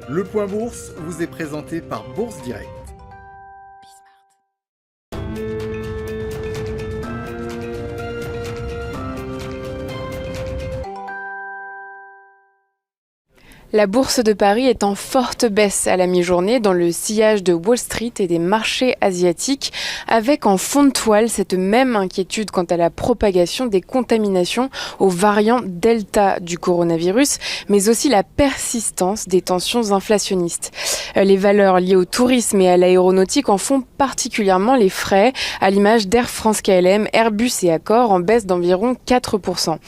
Le Point Bourse vous est présenté par Bourse Direct. La bourse de Paris est en forte baisse à la mi-journée dans le sillage de Wall Street et des marchés asiatiques, avec en fond de toile cette même inquiétude quant à la propagation des contaminations aux variants Delta du coronavirus, mais aussi la persistance des tensions inflationnistes. Les valeurs liées au tourisme et à l'aéronautique en font particulièrement les frais, à l'image d'Air France-KLM, Airbus et Accor en baisse d'environ 4%.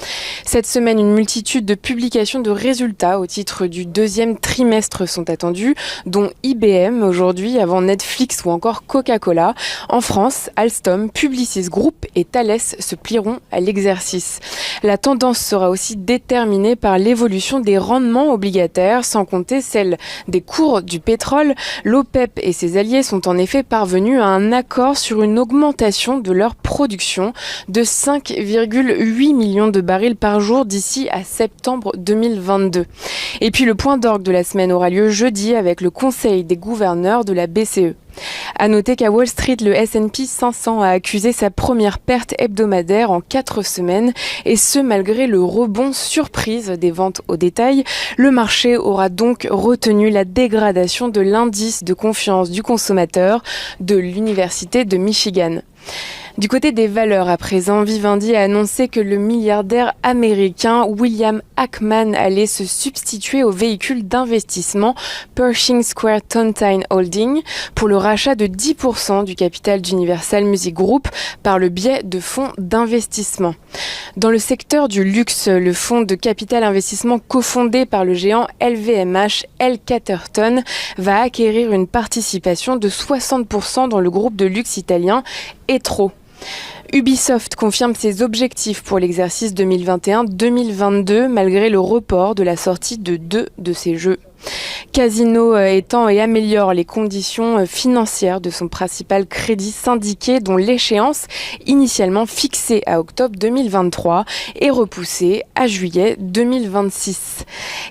Cette semaine, une multitude de publications de résultats au titre du deuxième trimestre sont attendus, dont IBM aujourd'hui, avant Netflix ou encore Coca-Cola. En France, Alstom, Publicis Group et Thales se plieront à l'exercice. La tendance sera aussi déterminée par l'évolution des rendements obligataires, sans compter celle des cours du pétrole. L'OPEP et ses alliés sont en effet parvenus à un accord sur une augmentation de leur production de 5,8 millions de barils par jour d'ici à septembre 2022. Et puis le point d'orgue de la semaine aura lieu jeudi avec le conseil des gouverneurs de la BCE. À noter qu'à Wall Street, le S&P 500 a accusé sa première perte hebdomadaire en 4 semaines, et ce malgré le rebond surprise des ventes au détail. Le marché aura donc retenu la dégradation de l'indice de confiance du consommateur de l'Université de Michigan. Du côté des valeurs, à présent, Vivendi a annoncé que le milliardaire américain William Ackman allait se substituer au véhicule d'investissement Pershing Square Tontine Holding pour le rachat de 10% du capital d'Universal Music Group par le biais de fonds d'investissement. Dans le secteur du luxe, le fonds de capital investissement cofondé par le géant LVMH, L. Catterton, va acquérir une participation de 60% dans le groupe de luxe italien Etro. Ubisoft confirme ses objectifs pour l'exercice 2021-2022 malgré le report de la sortie de 2 de ses jeux. Casino étend et améliore les conditions financières de son principal crédit syndiqué dont l'échéance, initialement fixée à octobre 2023, est repoussée à juillet 2026.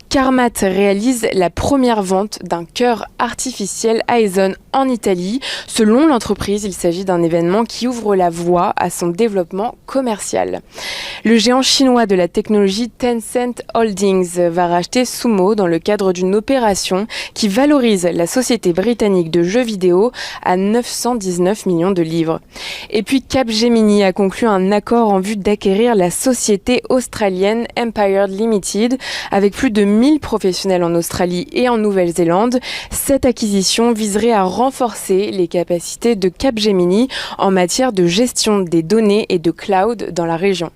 Carmat réalise la première vente d'un cœur artificiel Aeson en Italie. Selon l'entreprise, il s'agit d'un événement qui ouvre la voie à son développement commercial. Le géant chinois de la technologie Tencent Holdings va racheter Sumo dans le cadre d'une opération qui valorise la société britannique de jeux vidéo à 919 millions de livres. Et puis Capgemini a conclu un accord en vue d'acquérir la société australienne Empire Limited avec plus de 1000 professionnels en Australie et en Nouvelle-Zélande. Cette acquisition viserait à renforcer les capacités de Capgemini en matière de gestion des données et de cloud dans la région.